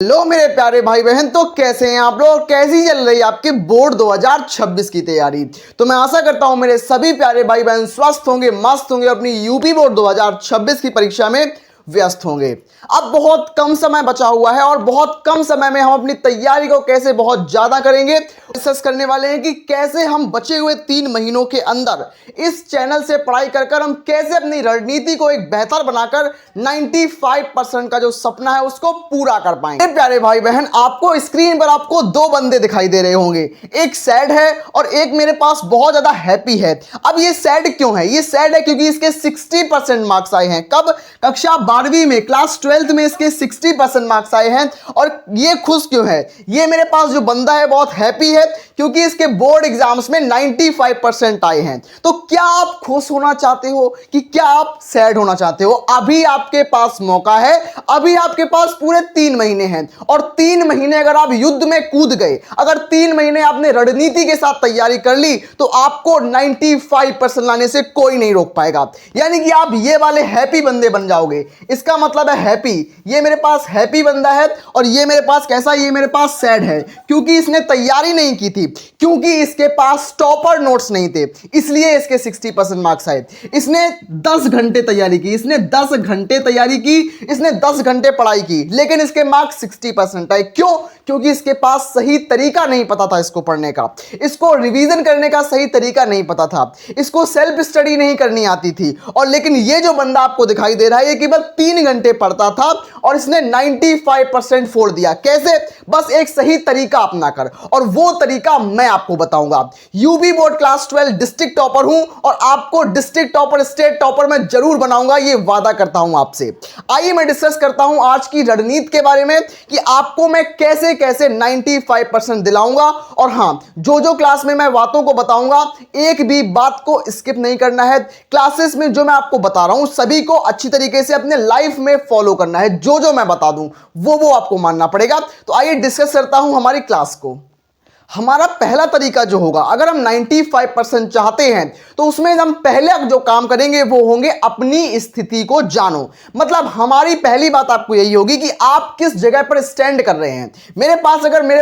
Hello मेरे प्यारे भाई बहन, तो कैसे हैं आप लोग? कैसी चल रही है आपकी बोर्ड 2026 की तैयारी? तो मैं आशा करता हूं मेरे सभी प्यारे भाई बहन स्वस्थ होंगे, मस्त होंगे, अपनी यूपी बोर्ड 2026 की परीक्षा में व्यस्त होंगे। अब बहुत कम समय बचा हुआ है और बहुत कम समय में हम अपनी तैयारी को कैसे बहुत ज्यादा करेंगे डिस्कस करने वाले हैं कि कैसे हम बचे हुए 3 महीनों के अंदर इस चैनल से पढ़ाई कर हम कैसे अपनी रणनीति को एक बेहतर बनाकर 95% का जो सपना है उसको पूरा कर पाएंगे। प्यारे भाई बहन, आपको स्क्रीन पर आपको 2 बंदे दिखाई दे रहे होंगे, एक सैड है और एक मेरे पास बहुत ज्यादा हैप्पी है। अब ये सैड क्यों है? ये सैड है क्योंकि इसके 60% मार्क्स आए हैं। कब? कक्षा 12वीं में, क्लास 12th में इसके 60% मार्क्स आए हैं। और ये खुश क्यों है? ये मेरे पास जो बंदा है बहुत हैप्पी है क्योंकि इसके बोर्ड एग्जाम्स में 95% आए हैं। तो क्या आप खुश होना चाहते हो कि क्या आप सैड होना चाहते हो? अभी आपके पास मौका है, अभी आपके पास पूरे 3 महीने हैं और 3 महीने अगर आप युद्ध में कूद गए, अगर 3 महीने आपने रणनीति के साथ तैयारी कर ली तो आपको 95% लाने से कोई नहीं रोक पाएगा। यानी कि आप ये वाले हैप्पी बंदे बन जाओगे। इसका मतलब है हैप्पी, ये मेरे पास हैप्पी बंदा है और ये मेरे पास कैसा? ये मेरे पास सैड है क्योंकि इसने तैयारी नहीं की थी, क्योंकि इसके पास टॉपर नोट्स नहीं थे, इसलिए इसके 60% मार्क्स आए। इसने 10 घंटे तैयारी की, इसने 10 घंटे तैयारी की, इसने 10 घंटे पढ़ाई की, लेकिन इसके मार्क्स 60% आए। क्यों? क्योंकि इसके पास सही तरीका नहीं पता था इसको पढ़ने का, इसको रिवीजन करने का सही तरीका नहीं पता था, इसको सेल्फ स्टडी नहीं करनी आती थी। और लेकिन ये जो बंदा आपको दिखाई दे रहा है ये केवल 3 घंटे पढ़ता था और इसने 95% फोड़ दिया। कैसे? बस एक सही तरीका अपनाकर, और वो तरीका मैं आपको बताऊंगा। UP board class 12 district topper हूं और आपको डिस्ट्रिक्ट टॉपर, स्टेट टॉपर मैं जरूर बनाऊंगा, ये वादा करता हूं आपसे। आइए मैं डिस्कस करता हूं आज की रणनीति के बारे में कि आपको मैं कैसे कैसे 95% दिलाऊंगा। और हां, जो क्लास में मैं बातों को बताऊंगा एक भी बात को स्किप नहीं करना है। क्लासेस में जो मैं आपको बता रहा हूं सभी को अच्छी तरीके से अपने लाइफ में फॉलो करना है। जो मैं बता दूं वो आपको मानना पड़ेगा। तो आइए डिस्कस करता हूं हमारी क्लास को। हमारा पहला तरीका जो होगा, अगर हम 95% चाहते हैं तो उसमें हम पहले जो काम करेंगे वो होंगे अपनी स्थिति को जानो। मतलब हमारी पहली बात आपको यही होगी कि आप किस जगह पर स्टैंड कर रहे हैं। मेरे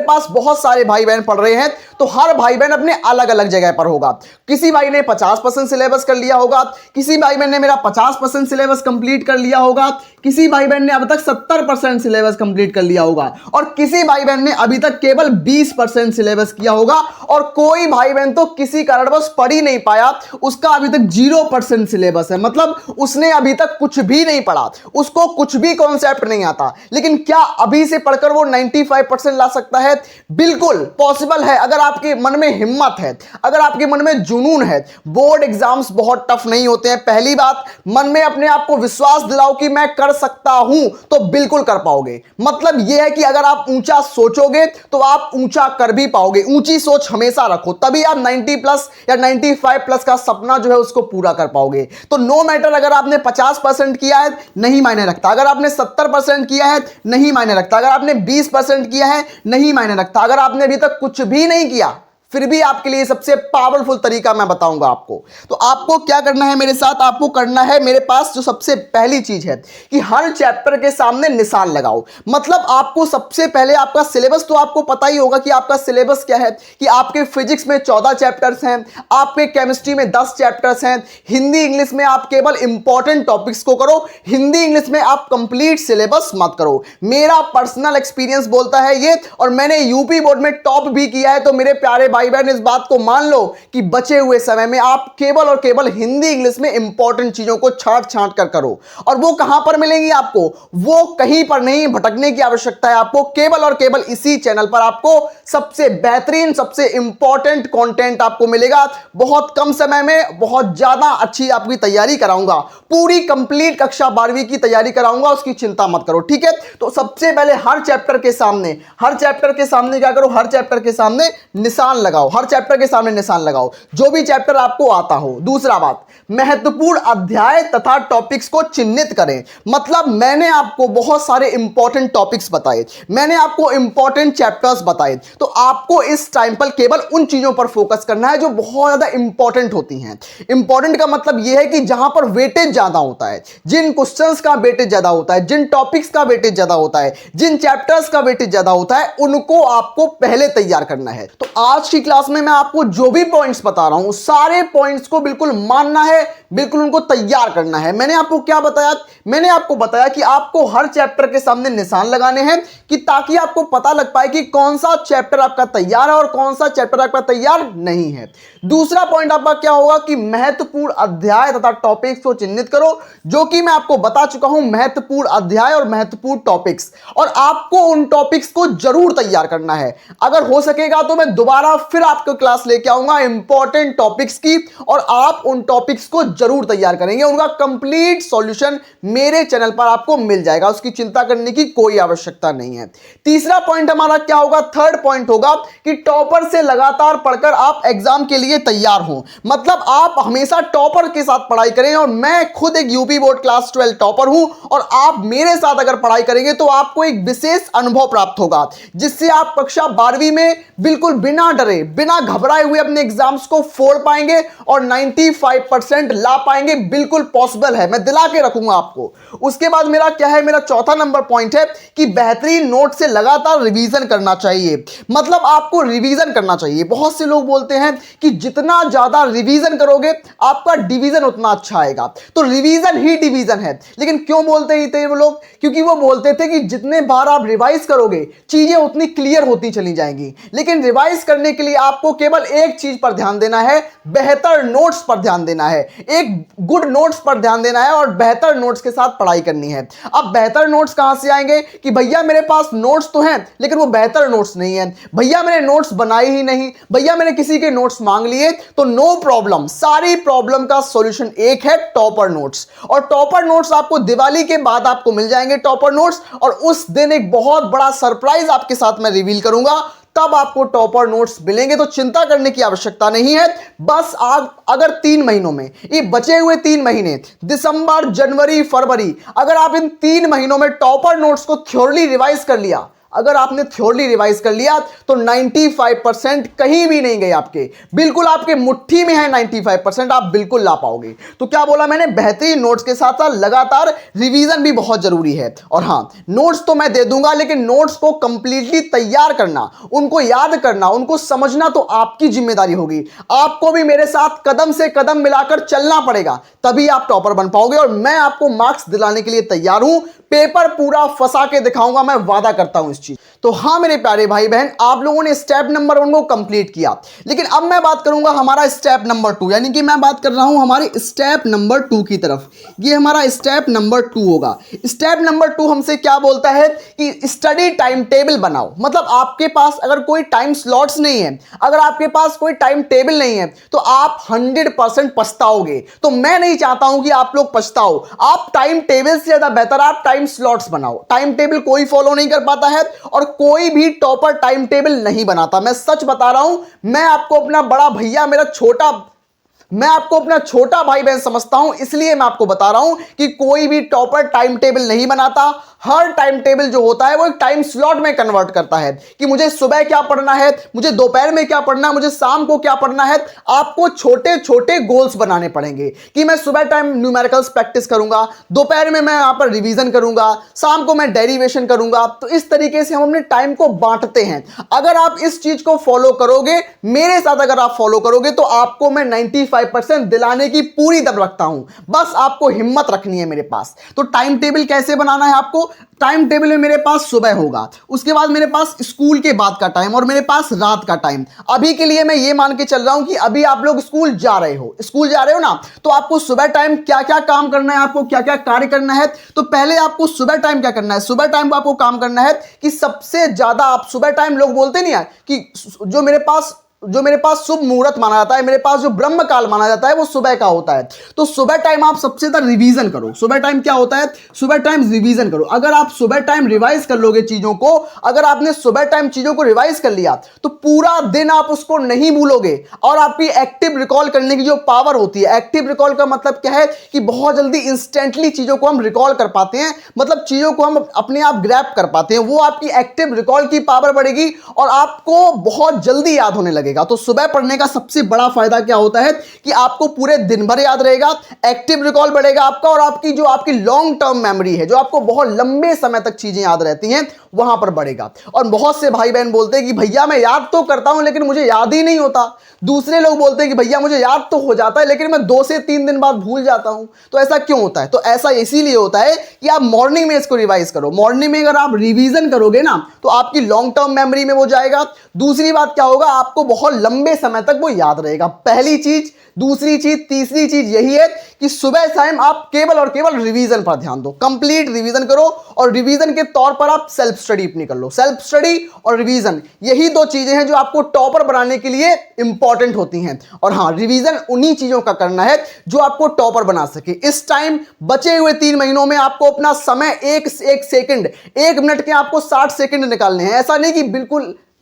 पास बहुत सारे भाई बहन पढ़ रहे हैं तो हर भाई बहन अपने अलग अलग जगह पर होगा। किसी भाई ने 50% सिलेबस कर लिया होगा, किसी भाई बहन ने मेरा 50% सिलेबस कंप्लीट कर लिया होगा, किसी भाई बहन ने अब तक 70% सिलेबस कंप्लीट कर लिया होगा और किसी भाई बहन ने अभी तक केवल 20% सिलेबस किया होगा। और कोई भाई बहन तो किसी कारणवश पढ़ ही नहीं पाया, उसका अभी तक 0% सिलेबस है। मतलब उसने अभी तक कुछ भी नहीं पढ़ा, उसको कुछ भी कॉन्सेप्ट नहीं आता। लेकिन क्या अभी से पढ़कर वो 95% ला सकता है? बिल्कुल पॉसिबल है, अगर आपके मन में हिम्मत है, अगर आपके मन में जुनून है। बोर्ड एग्जाम्स बहुत टफ नहीं होते हैं। पहली बात, मन में अपने आप को विश्वास दिलाओ कि मैं कर सकता हूं तो बिल्कुल कर पाओगे। मतलब यह है कि अगर आप ऊंचा सोचोगे तो आप ऊंचा कर भी पाओगे। ऊंची सोच हमेशा रखो, तभी आप 90+ या 95+ का सपना जो है उसको पूरा कर पाओगे। तो नो मैटर अगर आपने 50% किया है नहीं मायने रखता, अगर आपने 70% किया है नहीं मायने रखता, अगर आपने 20% किया है नहीं मायने रखता, अगर आपने अभी तक कुछ भी नहीं किया फिर भी आपके लिए सबसे पावरफुल तरीका मैं बताऊंगा आपको। तो आपको क्या करना है मेरे साथ? आपको करना है, मेरे पास जो सबसे पहली चीज है कि हर चैप्टर के सामने निशान लगाओ। मतलब आपको सबसे पहले आपका सिलेबस तो आपको पता ही होगा कि आपका सिलेबस क्या है, कि आपके फिजिक्स में 14 चैप्टर्स हैं, आपके केमिस्ट्री में 10 चैप्टर्स हैं, हिंदी इंग्लिश में आप केवल इंपॉर्टेंट टॉपिक्स को करो, हिंदी इंग्लिश में आप कंप्लीट सिलेबस मत करो। मेरा पर्सनल एक्सपीरियंस बोलता है ये, और मैंने यूपी बोर्ड में टॉप भी किया है। तो मेरे प्यारे भाई बहन इस बात को मान लो कि बचे हुए समय में आप केवल और केवल हिंदी इंग्लिश में इंपॉर्टेंट चीजों को छांट कर करो। और वो कहां पर मिलेंगी आपको? वो कहीं पर नहीं, भटकने की आवश्यकता है आपको। केवल और केवल इसी चैनल पर आपको सबसे बेहतरीन, सबसे इंपॉर्टेंट कंटेंट आपको मिलेगा। बहुत कम समय में बहुत ज्यादा अच्छी आपकी तैयारी कराऊंगा, पूरी कंप्लीट कक्षा 12वीं की तैयारी कराऊंगा, उसकी चिंता मत करो, ठीक है? तो सबसे पहले हर चैप्टर के सामने क्या करो? हर चैप्टर के सामने निशान लगाओ, हर चैप्टर के सामने निशान लगाओ, जो भी चैप्टर आपको आता हो। दूसरा बात, महत्वपूर्ण अध्याय तथा टॉपिक्स को चिन्हित करें। मतलब मैंने आपको बहुत सारे इंपॉर्टेंट टॉपिक्स बताए, मैंने आपको इंपॉर्टेंट चैप्टर्स बताए, तो आपको इस टाइम पर केवल उन चीजों पर फोकस करना है जो बहुत ज्यादा इंपॉर्टेंट होती हैं। इंपॉर्टेंट का मतलब यह है कि जहां पर वेटेज ज्यादा होता है, जिन क्वेश्चंस का वेटेज ज्यादा होता है, जिन टॉपिक्स का वेटेज ज्यादा होता है, जिन चैप्टर्स का वेटेज ज्यादा होता है, उनको आपको पहले तैयार करना है। तो आज की क्लास में मैं आपको जो भी पॉइंट्स बता रहा हूं, सारे पॉइंट्स को बिल्कुल मानना है, बिल्कुल उनको तैयार करना है। मैंने आपको क्या बताया? मैंने आपको बताया कि आपको हर चैप्टर के सामने निशान लगाने हैं, कि ताकि आपको पता लग पाए कि कौन सा चैप्टर आपका तैयार है और कौन सा चैप्टर आपका तैयार नहीं है। दूसरा पॉइंट आपका क्या होगा कि महत्वपूर्ण अध्याय तथा टॉपिक्स को चिन्हित करो, जो कि मैं आपको बता चुका हूं, महत्वपूर्ण अध्याय और महत्वपूर्ण टॉपिक्स, और आपको उन टॉपिक्स को जरूर तैयार करना है। अगर हो सकेगा तो मैं दोबारा फिर आपको क्लास लेके आऊंगा इंपॉर्टेंट टॉपिक्स की, और आप उन टॉपिक्स को जरूर तैयार करेंगे। उनका कंप्लीट सॉल्यूशन मेरे चैनल पर आपको मिल जाएगा, उसकी चिंता करने की कोई आवश्यकता नहीं है। तीसरा पॉइंट हमारा क्या होगा? थर्ड पॉइंट होगा कि टॉपर से लगातार पढ़कर आप एग्जाम के लिए तैयार हो। मतलब आप हमेशा टॉपर के साथ पढ़ाई करें, और मैं खुद एक यूपी बोर्ड क्लास 12 टॉपर हूं, और आप मेरे साथ अगर पढ़ाई करेंगे तो आपको एक विशेष अनुभव प्राप्त होगा, जिससे आप कक्षा 12वीं में बिल्कुल बिना डरे, बिना घबराए हुए अपने एग्जाम्स को फोड़ पाएंगे और 95% ला पाएंगे। बिल्कुल पॉसिबल है, मैं दिला के रखूंगा आपको। उसके बाद मेरा क्या है? मेरा चौथा नंबर पॉइंट है कि बेहतरीन नोट से लगातार रिवीजन करना चाहिए। मतलब आपको रिवीजन करना चाहिए। बहुत से लोग बोलते हैं कि जितना ज्यादा रिवीजन करोगे आपका डिवीजन उतना अच्छा आएगा, तो रिवीजन ही डिवीजन है। लेकिन क्यों बोलते ही थे वो लोग? क्योंकि वो बोलते थे कि जितने बार आप रिवाइज करोगे चीजें उतनी क्लियर होती चली जाएंगी। लेकिन रिवाइज करने के लिए आपको केवल एक चीज पर ध्यान देना है, बेहतर नोट्स पर ध्यान देना है, एक गुड नोट्स पर ध्यान देना है, और बेहतर नोट्स के साथ पढ़ाई करनी है। अब बेहतर नोट्स कहां से आएंगे कि भैया मेरे पास नोट्स तो हैं लेकिन वो बेहतर नोट्स नहीं है, भैया मैंने नोट्स बनाए ही नहीं, भैया मैंने किसी के नोट्स मांग लिए। तो नो प्रॉब्लम, सारी प्रॉब्लम का सॉल्यूशन एक है, टॉपर नोट्स। और टॉपर नोट्स आपको दिवाली के बाद आपको मिल जाएंगे टॉपर नोट्स, और उस दिन एक बहुत बड़ा सरप्राइज आपके साथ मैं रिवील करूंगा, तब आपको टॉपर नोट्स मिलेंगे। तो चिंता करने की आवश्यकता नहीं है। बस आप अगर 3 महीनों में, ये बचे हुए 3 महीने, दिसंबर, जनवरी, फरवरी, अगर आप इन 3 महीनों में टॉपर नोट्स को थ्योरली रिवाइज कर लिया, अगर आपने थ्योरली रिवाइज कर लिया, तो 95% कहीं भी नहीं गए आपके, बिल्कुल आपके मुट्ठी में है 95%, आप बिल्कुल ला पाओगे। तो क्या बोला मैंने? बेहतरीन नोट्स के साथ साथ लगातार रिवीजन भी बहुत जरूरी है। और हां, नोट्स तो मैं दे दूंगा, लेकिन नोट्स को कंप्लीटली तैयार करना, उनको याद करना, उनको समझना तो आपकी जिम्मेदारी होगी। आपको भी मेरे साथ कदम से कदम मिलाकर चलना पड़ेगा, तभी आप टॉपर बन पाओगे। और मैं आपको मार्क्स दिलाने के लिए तैयार हूं, पेपर पूरा फंसा के दिखाऊंगा, मैं वादा करता हूं इस चीज। तो हाँ मेरे प्यारे भाई बहन, आप लोगों ने स्टेप नंबर 1 को कंप्लीट किया, लेकिन अब मैं बात करूंगा हमारा स्टेप नंबर 2, यानी कि मैं बात कर रहा हूं हमारे स्टेप नंबर 2 की तरफ। ये हमारा स्टेप नंबर 2 होगा। स्टेप नंबर 2 हमसे क्या बोलता है कि स्टडी टाइम टेबल बनाओ। मतलब आपके पास अगर कोई टाइम स्लॉट्स नहीं है, अगर आपके पास कोई टाइम टेबल नहीं है, तो आप 100% पछताओगे। तो मैं नहीं चाहता हूं कि आप लोग पछताओ। आप टाइम टेबल से ज्यादा बेहतर आप टाइम स्लॉट्स बनाओ। टाइम टेबल कोई फॉलो नहीं कर पाता है, और कोई भी टॉपर टाइम टेबल नहीं बनाता। मैं सच बता रहा हूं, मैं आपको अपना बड़ा भैया, मैं आपको अपना छोटा भाई बहन समझता हूं, इसलिए मैं आपको बता रहा हूं कि कोई भी टॉपर टाइम टेबल नहीं बनाता। हर टाइम टेबल जो होता है वो एक टाइम स्लॉट में कन्वर्ट करता है कि मुझे सुबह क्या पढ़ना है, मुझे दोपहर में क्या पढ़ना है, मुझे शाम को क्या पढ़ना है। आपको छोटे छोटे गोल्स बनाने पड़ेंगे कि मैं सुबह टाइम न्यूमेरिकल्स प्रैक्टिस करूंगा, दोपहर में मैं यहां पर रिवीजन करूंगा, शाम को मैं डेरिवेशन करूंगा। तो इस तरीके से हम अपने टाइम को बांटते हैं। अगर आप इस चीज को फॉलो करोगे, मेरे साथ अगर आप फॉलो करोगे, तो आपको मैं 95% दिलाने की पूरी दम रखता हूं। बस आपको हिम्मत रखनी है मेरे पास। तो टाइम टेबल कैसे बनाना है आपको? टाइम टेबल में मेरे पास सुबह होगा, उसके बाद मेरे पास स्कूल के बाद का टाइम, और मेरे पास रात का टाइम। अभी के लिए मैं ये मान के चल रहा हूं कि अभी आप लोग स्कूल जा रहे हो ना, तो आपको सुबह टाइम क्या क्या काम करना है, आपको क्या क्या कार्य करना है। तो पहले आपको सुबह टाइम क्या करना है? सुबह टाइम को आपको काम करना है कि सबसे ज्यादा आप सुबह टाइम, लोग बोलते नहीं है कि जो मेरे पास जो मेरे पास शुभ मुहूर्त माना जाता है, मेरे पास जो ब्रह्म काल माना जाता है वो सुबह का होता है। तो सुबह टाइम आप सबसे ज्यादा रिवीजन करो। सुबह टाइम क्या होता है? सुबह टाइम रिवीजन करो। अगर आप सुबह टाइम रिवाइज कर लोगे चीजों को, अगर आपने सुबह टाइम चीजों को रिवाइज कर लिया तो पूरा दिन आप उसको नहीं भूलोगे और आपकी एक्टिव रिकॉल करने की जो पावर होती है, एक्टिव रिकॉल का मतलब क्या है कि बहुत जल्दी इंस्टेंटली चीजों को हम रिकॉल कर पाते हैं, मतलब चीजों को हम अपने आप ग्रैब कर पाते हैं, वो आपकी एक्टिव रिकॉल की पावर बढ़ेगी और आपको बहुत जल्दी याद होने लगेगा। तो सुबह पढ़ने का सबसे बड़ा फायदा क्या होता है कि आपको पूरे दिन भर याद रहेगा, एक्टिव रिकॉल बढ़ेगा आपका और आपकी जो आपकी लॉन्ग टर्म मेमोरी है, जो आपको बहुत लंबे समय तक चीजें याद रहती हैं, वहां पर बढ़ेगा। और बहुत से भाई बहन बोलते हैं कि भैया मैं याद तो करता हूं लेकिन मुझे याद ही नहीं होता। दूसरे लोग बोलते हैं कि भैया मुझे याद तो हो जाता है लेकिन मैं 2 से 3 दिन बाद भूल जाता हूं। तो ऐसा क्यों होता है? तो ऐसा इसीलिए होता है कि आप मॉर्निंग में इसको रिवाइज करो। मॉर्निंग में अगर आप रिवीजन करोगे ना तो आपकी लॉन्ग टर्म मेमोरी में वो जाएगा। दूसरी बात क्या होगा, आपको बहुत लंबे समय तक वो याद रहेगा। पहली चीज, दूसरी चीज, तीसरी चीज यही है कि सुबह टाइम आप केवल और केवल रिवीजन पर ध्यान दो, कंप्लीट रिवीजन करो और रिवीजन के तौर पर आप सेल्फ स्टडी अपनी कर लो। सेल्फ स्टडी और रिवीजन, यही 2 चीजें हैं जो आपको टॉपर बनाने के लिए इंपॉर्टेंट होती हैं। और हां, रिवीजन उन्हीं चीजों का करना है जो आपको टॉपर बना सके। इस टाइम बचे हुए 3 महीनों में आपको अपना समय एक सेकंड, 1 मिनट के आपको 60 सेकंड निकालने हैं। ऐसा नहीं कि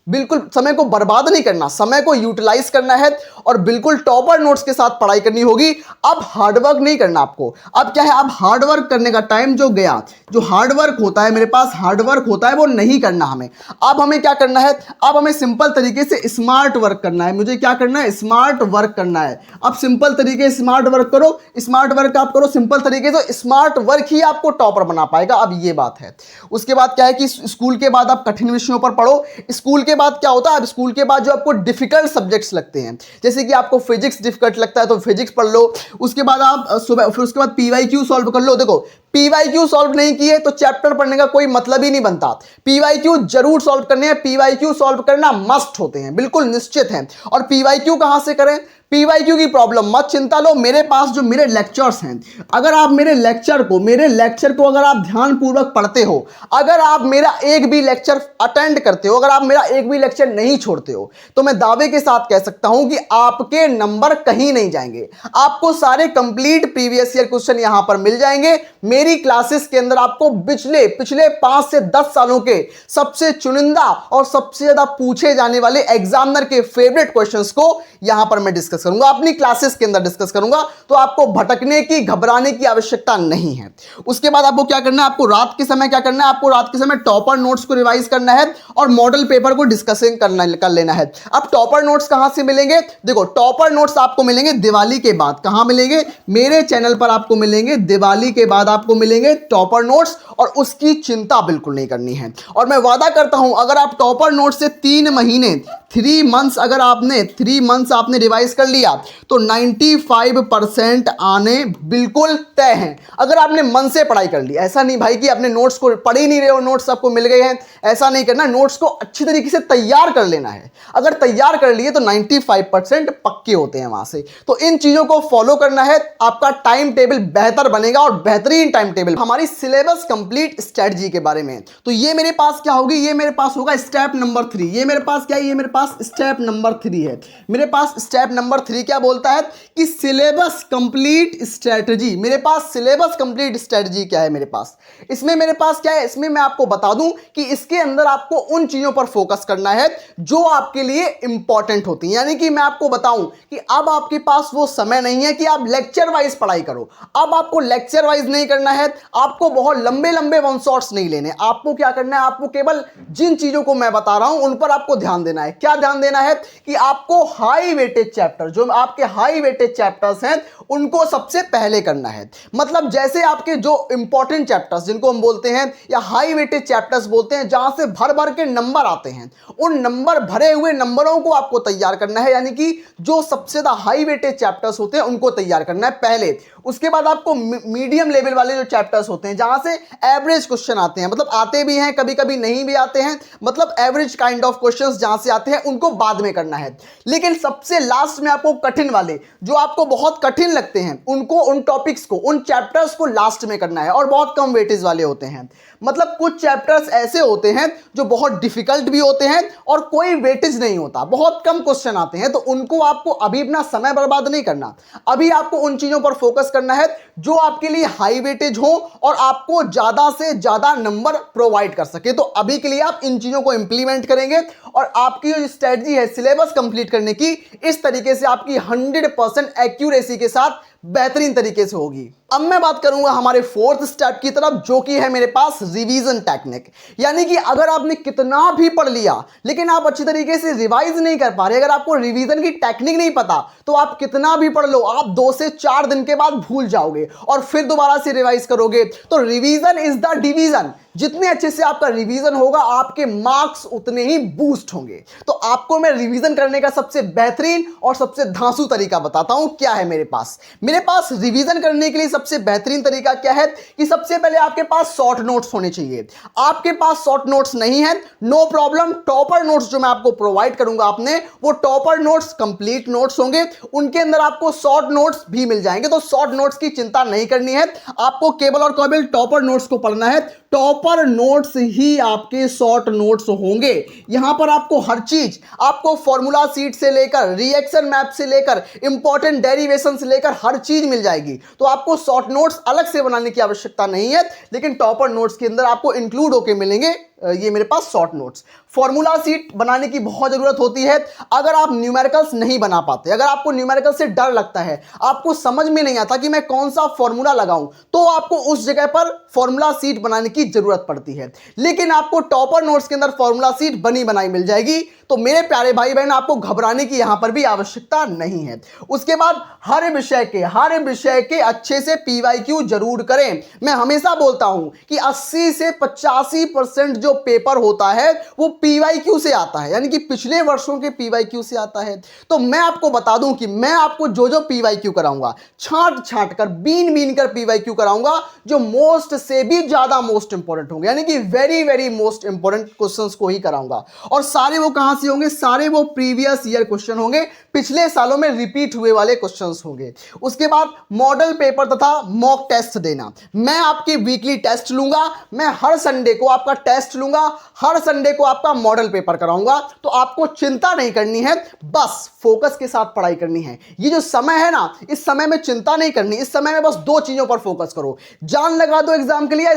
बिल्कुल समय को बर्बाद नहीं करना, समय को यूटिलाइज करना है और बिल्कुल टॉपर नोट्स के साथ पढ़ाई करनी होगी। अब हार्डवर्क नहीं करना आपको। अब क्या है, अब हार्डवर्क करने का टाइम जो गया, जो हार्डवर्क होता है मेरे पास, हार्डवर्क होता है वो नहीं करना हमें। अब हमें क्या करना है, अब हमें सिंपल तरीके से स्मार्ट वर्क करना है। मुझे क्या करना है, स्मार्ट वर्क करना है। अब सिंपल तरीके से स्मार्ट वर्क करो, स्मार्ट वर्क आप करो सिंपल तरीके से, स्मार्ट वर्क ही आपको टॉपर बना पाएगा। अब ये बात है। उसके बाद क्या है कि स्कूल के बाद आप कठिन विषयों पर पढ़ो। स्कूल के बाद क्या होता है, अब स्कूल के बाद जो आपको डिफिकल्ट सब्जेक्ट्स लगते हैं, जैसे कि आपको फिजिक्स डिफिकल्ट लगता है तो फिजिक्स पढ़ लो। उसके बाद आप सुबह, फिर उसके बाद पीवाईक्यू सॉल्व कर लो। देखो, पीवाईक्यू सॉल्व नहीं किए तो चैप्टर पढ़ने का कोई मतलब ही नहीं बनता। पीवाईक्यू जरूर सॉल्व करने हैं, पीवाईक्यू सॉल्व करना मस्ट होते हैं, बिल्कुल निश्चित हैं। और पीवाईक्यू कहां से करें? पीवाईक्यू की प्रॉब्लम मत चिंता लो, मेरे पास जो मेरे लेक्चर्स हैं, अगर आप मेरे लेक्चर को अगर आप ध्यानपूर्वक पढ़ते हो, अगर आप मेरा एक भी लेक्चर अटेंड करते हो, अगर आप मेरा एक भी लेक्चर नहीं छोड़ते हो, तो मैं दावे के साथ कह सकता हूं कि आपके नंबर कहीं नहीं जाएंगे। आपको सारे कंप्लीट प्रीवियस ईयर क्वेश्चन यहां पर मिल जाएंगे। मेरी क्लासेस के अंदर आपको पिछले 5 से 10 सालों के सबसे चुनिंदा और सबसे ज्यादा पूछे जाने वाले एग्जामिनर के फेवरेट क्वेश्चंस को यहां पर मैं डिस्कस करूंगा, अपनी क्लासेस के अंदर डिस्कस करूंगा। तो आपको भटकने की, घबराने की आवश्यकता नहीं है। उसके बाद आपको क्या करना है, आपको रात के समय क्या करना है, आपको रात के समय टॉपर नोट्स को रिवाइज करना है और मॉडल पेपर को डिस्कसिंग कर लेना है। अब टॉपर नोट्स कहां से मिलेंगे? देखो, टॉपर नोट्स आपको मिलेंगे दिवाली के बाद। कहां मिलेंगे? मेरे चैनल पर आपको मिलेंगे दिवाली के बाद, आपको मिलेंगे टॉपर नोट्स और उसकी चिंता बिल्कुल नहीं करनी है। और मैं वादा करता हूं, अगर आप टॉपर नोट्स से 3 महीने 3 मंथ्स अगर आपने 3 मंथ्स आपने रिवाइज कर लिया तो 95% आने बिल्कुल तय हैं। अगर आपने मन से पढ़ाई कर ली, ऐसा नहीं भाई कि अपने नोट्स को पढ़ ही नहीं रहे हो, नोट्स आपको मिल गए हैं, ऐसा नहीं करना। नोट्स को अच्छी तरीके से तैयार कर लेना है। अगर तैयार कर लिए तो 95% पक्के होते हैं वहां से। तो इन चीजों को फॉलो करना है, आपका टाइम टेबल बेहतर बनेगा और बेहतरीन टाइम टेबल। हमारी सिलेबस कंप्लीट स्ट्रेटजी के बारे में, तो ये मेरे पास क्या होगी, ये मेरे पास होगा स्टेप नंबर 3। ये मेरे पास क्या है, ये मेरे पास स्टेप नंबर 3 है। मेरे पास स्टेप नंबर 3 क्या बोलता है कि सिलेबस कंप्लीट स्ट्रेटजी। मेरे पास सिलेबस कंप्लीट स्ट्रेटजी क्या है मेरे पास, इसमें मेरे पास क्या है, इसमें मैं आपको बता दूं कि इसके अंदर आपको उन चीजों पर फोकस करना है जो आपके लिए इंपॉर्टेंट होती हैं। यानी कि मैं आपको बताऊं कि अब आपके पास वो समय नहीं है कि आप लेक्चर वाइज पढ़ाई करो। अब आपको लेक्चर वाइज नहीं करना है, आपको बहुत लंबे लंबे वन शॉट्स नहीं लेने। आपको क्या करना है, आपको केवल जिन चीजों को मैं बता रहा हूं उन पर आपको ध्यान देना है। क्या ध्यान देना है कि आपको हाई वेटेज चैप्टर, जो आपके हाई वेटेज चैप्टर्स हैं, उनको सबसे पहले करना है। मतलब जैसे आपके जो इंपॉर्टेंट चैप्टर्स जिनको हम बोलते हैं या हाई वेटेज चैप्टर्स बोलते हैं, जहां से भर भर के नंबर आते हैं, उन नंबर भरे हुए नंबरों को आपको तैयार करना है। यानी कि जो सबसे ज्यादा हाई वेटेज चैप्टर्स होते हैं उनको तैयार करना है पहले। उसके बाद आपको मीडियम लेवल वाले जो चैप्टर्स होते हैं, जहां से एवरेज क्वेश्चन आते हैं, मतलब आते भी हैं, कभी कभी नहीं भी आते हैं, मतलब एवरेज काइंड ऑफ क्वेश्चंस जहां से आते हैं, हैं उनको बाद में करना है, लेकिन सबसे लास्ट में आपको कठिन वाले जो आपको बहुत कठिन लगते हैं उनको, उन टॉपिक्स को, उन चैप्टर्स को लास्ट में करना है, और बहुत कम वेटेज वाले होते हैं। मतलब कुछ चैप्टर्स ऐसे होते हैं जो बहुत डिफिकल्ट भी होते हैं और कोई वेटेज नहीं होता, बहुत कम क्वेश्चन आते हैं, तो उनको आपको अभी अपना समय बर्बाद नहीं करना। अभी आपको उन चीजों पर फोकस करना है जो आपके लिए हाई वेटेज हो और आपको ज्यादा से ज्यादा नंबर प्रोवाइड कर सके। तो अभी के लिए आप इन चीजों को इंप्लीमेंट करेंगे और आपकी जो स्ट्रेटजी है सिलेबस कंप्लीट करने की, इस तरीके से आपकी 100% एक्यूरेसी के साथ बेहतरीन तरीके से होगी। अब मैं बात करूंगा हमारे फोर्थ स्टेप की तरफ, जो कि है मेरे पास रिवीजन टेक्निक। यानी कि अगर आपने कितना भी पढ़ लिया लेकिन आप अच्छी तरीके से रिवाइज नहीं कर पा रहे, अगर आपको रिवीजन की टेक्निक नहीं पता, तो आप कितना भी पढ़ लो, आप 2 से 4 दिन के बाद भूल जाओगे और फिर दोबारा से रिवाइज करोगे। तो रिवीजन इज द डिवीजन। जितने अच्छे से आपका रिवीजन होगा आपके मार्क्स उतने ही बूस्ट होंगे। तो आपको मैं रिवीजन करने का सबसे बेहतरीन और सबसे धांसू तरीका बताता हूं क्या है मेरे पास रिवीजन करने के लिए सबसे बेहतरीन तरीका क्या है कि सबसे पहले आपके पास शॉर्ट नोट्स होने चाहिए। आपके पास शॉर्ट नोट्स नहीं है, नो प्रॉब्लम, टॉपर नोट्स जो मैं आपको प्रोवाइड करूंगा आपने, वो टॉपर नोट्स कंप्लीट नोट्स होंगे, उनके अंदर आपको शॉर्ट नोट्स भी मिल जाएंगे। तो शॉर्ट नोट्स की चिंता नहीं करनी है, आपको केवल और केवल टॉपर नोट्स को पढ़ना है। टॉपर नोट्स ही आपके शॉर्ट नोट्स होंगे। यहां पर आपको हर चीज, आपको फॉर्मूला सीट से लेकर रिएक्शन मैप से लेकर इंपॉर्टेंट डेरिवेशन से लेकर हर चीज मिल जाएगी। तो आपको शॉर्ट नोट्स अलग से बनाने की आवश्यकता नहीं है, लेकिन टॉपर नोट्स के अंदर आपको इंक्लूड होकर मिलेंगे ये मेरे पास शॉर्ट नोट्स। फॉर्मूला सीट बनाने की बहुत जरूरत होती है अगर आप न्यूमेरिकल्स नहीं बना पाते, अगर आपको न्यूमेरिकल से डर लगता है, आपको समझ में नहीं आता कि मैं कौन सा फॉर्मूला लगाऊं, तो आपको उस जगह पर फॉर्मूला सीट बनाने की जरूरत पड़ती है। लेकिन आपको टॉपर नोट्स के अंदर फॉर्मूला सीट बनी बनाई मिल जाएगी। तो मेरे प्यारे भाई बहन, आपको घबराने की यहां पर भी आवश्यकता नहीं है। उसके बाद हर विषय के अच्छे से पीवाईक्यू जरूर करें। मैं हमेशा बोलता हूं कि 80 से 85% जो पेपर होता है वो पीवाईक्यू से आता है, यानी कि पिछले वर्षों के पीवाईक्यू से आता है। तो मैं आपको बता दूं कि मैं आपको जो पीवाईक्यू कराऊंगा, छांट कर बीन कर पीवाईक्यू कराऊंगा, जो मोस्ट से भी ज्यादा मोस्ट इंपॉर्टेंट होंगे, यानी कि very very most important questions को ही कराऊंगा। और सारे वो कहां से होंगे? सारे वो प्रीवियस ईयर क्वेश्चन होंगे, पिछले सालों में रिपीट हुए वाले क्वेश्चंस होंगे। उसके बाद मॉडल पेपर तथा मॉक टेस्ट देना। मैं आपकी वीकली टेस्ट लूंगा, मैं हर संडे को आपका टेस्ट लूंगा, हर संडे को आपका मॉडल पेपर कराऊंगा। तो आपको चिंता नहीं करनी है, बस फोकस के साथ पढ़ाई करनी है। ये जो समय है ना, इस समय में चिंता नहीं करनी, इस समय में बस 2 चीजों पर फोकस करो। जान लगा दो एग्जाम के लिए,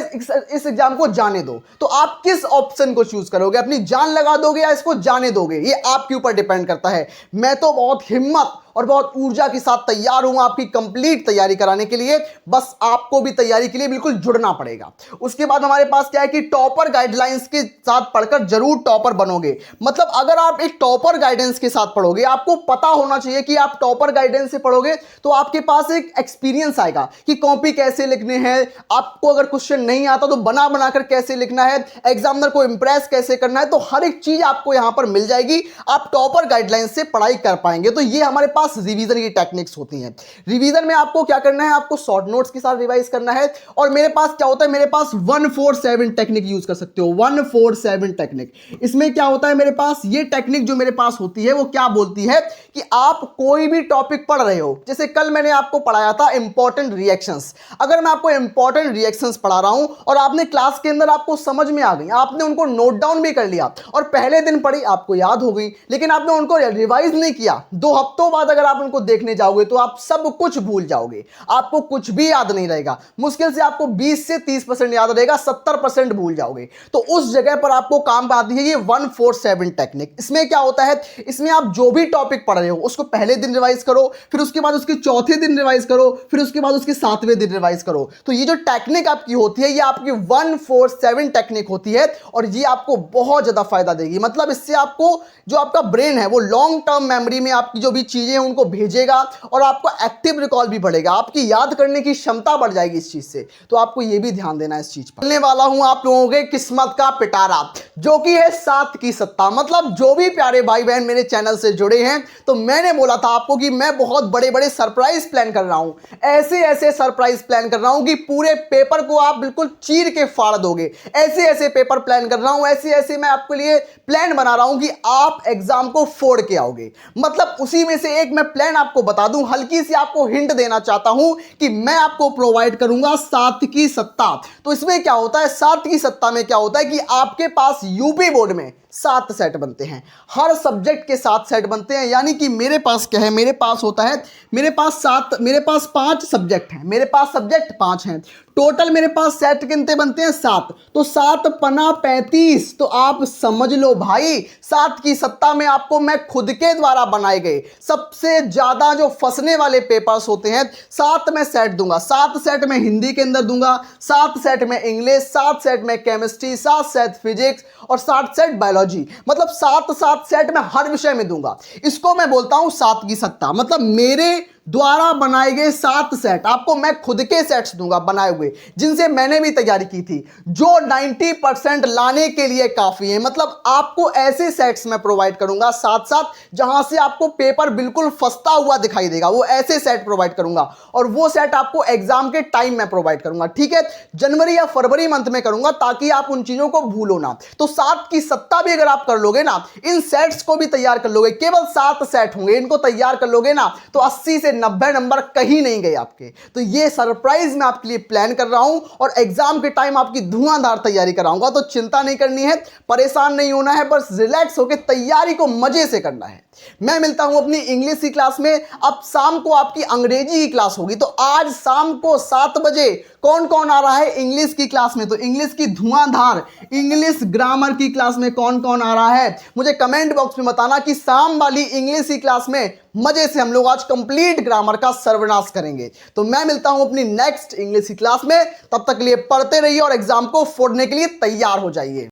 इस एग्जाम को जाने दो। तो आप किस ऑप्शन को चूज करोगे? अपनी जान लगा दोगे या इसको जाने दोगे? ये आपके ऊपर डिपेंड करता है। मैं तो बहुत हिम्मत और बहुत ऊर्जा के साथ तैयार हूं आपकी कंप्लीट तैयारी कराने के लिए। बस आपको भी तैयारी के लिए बिल्कुल जुड़ना पड़ेगा। उसके बाद हमारे पास क्या है कि टॉपर गाइडलाइंस के साथ पढ़कर जरूर टॉपर बनोगे। मतलब अगर आप एक टॉपर गाइडेंस के साथ पढ़ोगे, आपको पता होना चाहिए कि आप टॉपर गाइडेंस से पढ़ोगे तो आपके पास एक एक्सपीरियंस आएगा कि कॉपी कैसे लिखने हैं, आपको अगर क्वेश्चन नहीं आता तो बना बनाकर कैसे लिखना है, एग्जामिनर को इंप्रेस कैसे करना है। तो हर एक चीज आपको यहां पर मिल जाएगी, आप टॉपर गाइडलाइंस से पढ़ाई कर पाएंगे। तो ये हमारे पास रिवीजन की टेक्निक्स होती हैं। रिवीजन में आपको क्या करना है? आपको शॉर्ट नोट्स के साथ रिवाइज करना है। और मेरे पास क्या होता है? मेरे पास 147 टेक्निक यूज कर सकते हो। 147 टेक्निक, इसमें क्या होता है मेरे पास? ये टेक्निक जो मेरे पास होती है वो क्या बोलती है कि आप कोई भी टॉपिक पढ़ रहे हो, जैसे कल मैंने आपको पढ़ाया था इंपॉर्टेंट रिएक्शंस। अगर मैं आपको इंपॉर्टेंट रिएक्शंस पढ़ा रहा हूं और आपने क्लास के अंदर आपको समझ में आ गई, आपने उनको नोट डाउन भी कर लिया और पहले दिन पढ़ी, आपको याद हो गई, लेकिन आपने उनको रिवाइज नहीं किया, 2 हफ्तों बाद अगर आप उनको देखने जाओगे तो आप सब कुछ भूल जाओगे, आपको कुछ भी याद नहीं रहेगा। मुश्किल से आपको 20 से 30% याद रहेगा, 70% भूल जाओगे। तो उस जगह पर आपको काम आती है ये 147 टेक्निक। इसमें क्या होता है? इसमें आप जो भी टॉपिक पढ़ रहे हो उसको पहले दिन रिवाइज करो, फिर उसके बाद उसके चौथे दिन रिवाइज करो, फिर उसके बाद उसके 7वें दिन रिवाइज करो। तो ये जो टेक्निक आपकी होती है ये आपकी 147 टेक्निक होती है और ये आपको बहुत ज्यादा फायदा देगी। मतलब इससे आपको जो आपका ब्रेन है वो लॉन्ग टर्म मेमोरी में आपकी जो भी चीजें हैं उनको भेजेगा और आपको एक्टिव रिकॉल भी बढ़ेगा, आपकी याद करने की क्षमता बढ़ जाएगी इस चीज से। तो आपको ये भी ध्यान देना इस चीज पर। बोलने वाला हूं आप लोगों के किस्मत का पिटारा, जो कि है 7 की सत्ता। मतलब जो भी प्यारे भाई बहन मेरे चैनल से जुड़े हैं, तो मैंने बोला था आपको कि मैं बहुत बड़े बड़े सरप्राइज प्लान कर रहा हूं, ऐसे ऐसे सरप्राइज प्लान कर रहा हूं कि पूरे पेपर को आप बिल्कुल चीर के फाड़ दोगे। ऐसे ऐसे पेपर प्लान कर रहा हूं, ऐसे ऐसे मैं आपके लिए प्लान बना रहा हूं कि आप एग्जाम को फोड़ के आओगे। मतलब उसी में से एक मैं प्लान आपको बता दूं, हल्की सी आपको हिंट देना चाहता हूं कि मैं आपको प्रोवाइड करूंगा 7 की सत्ता। तो इसमें क्या होता है, 7 की सत्ता में क्या होता है कि आपके पास यूपी बोर्ड में 7 सेट बनते हैं, हर सब्जेक्ट के 7 सेट बनते हैं। यानी कि मेरे पास क्या है, मेरे पास होता है, मेरे पास 5 सब्जेक्ट हैं, मेरे पास सब्जेक्ट 5 हैं, टोटल मेरे पास सेट कितने बनते हैं 7, तो 7 पना 35। तो आप समझ लो भाई, 7 की सत्ता में आपको मैं खुद के द्वारा बनाए गए सबसे ज्यादा जो फंसने वाले पेपर्स होते हैं 7 में सेट दूंगा। 7 सेट में हिंदी के अंदर दूंगा, 7 सेट में इंग्लिश, 7 सेट में केमिस्ट्री, 7 सेट फिजिक्स और 7 सेट बायोलॉजी। मतलब 7 सेट में हर विषय में दूंगा। इसको मैं बोलता हूं 7 की सत्ता। मतलब मेरे द्वारा बनाए गए 7 सेट आपको मैं खुद के सेट्स दूंगा बनाए हुए, जिनसे मैंने भी तैयारी की थी, जो 90% लाने के लिए काफी है। मतलब आपको ऐसे सेट्स मैं प्रोवाइड करूंगा साथ साथ, जहां से आपको पेपर बिल्कुल फंसता हुआ दिखाई देगा, वो ऐसे सेट प्रोवाइड करूंगा। और वो सेट आपको एग्जाम के टाइम में प्रोवाइड करूंगा, ठीक है, जनवरी या फरवरी मंथ में करूंगा, ताकि आप उन चीजों को भूलो ना। तो 7 की सत्ता भी अगर आप कर लोगे ना, इन सेट्स को भी तैयार कर लोगे, केवल 7 सेट होंगे, इनको तैयार कर लोगे ना, तो 80 से 90 नंबर कहीं नहीं गए आपके। तो ये सरप्राइज मैं आपके लिए प्लान कर रहा हूं और एग्जाम के टाइम आपकी धुआंधार तैयारी कराऊंगा। तो चिंता नहीं करनी है, परेशान नहीं होना है, बस रिलैक्स होकर तैयारी को मजे से करना है। मैं मिलता हूं अपनी इंग्लिश की क्लास में। अब शाम को आपकी अंग्रेजी की क्लास होगी, तो आज शाम को 7 बजे कौन कौन आ रहा है इंग्लिश की क्लास में? तो इंग्लिश की धुआंधार इंग्लिश ग्रामर की क्लास में कौन कौन आ रहा है, मुझे कमेंट बॉक्स में बताना कि शाम वाली इंग्लिश की क्लास में मजे से हम लोग आज कंप्लीट ग्रामर का सर्वनाश करेंगे। तो मैं मिलता हूं अपनी नेक्स्ट इंग्लिश की क्लास में, तब तक के लिए पढ़ते रहिए और एग्जाम को फोड़ने के लिए तैयार हो जाइए।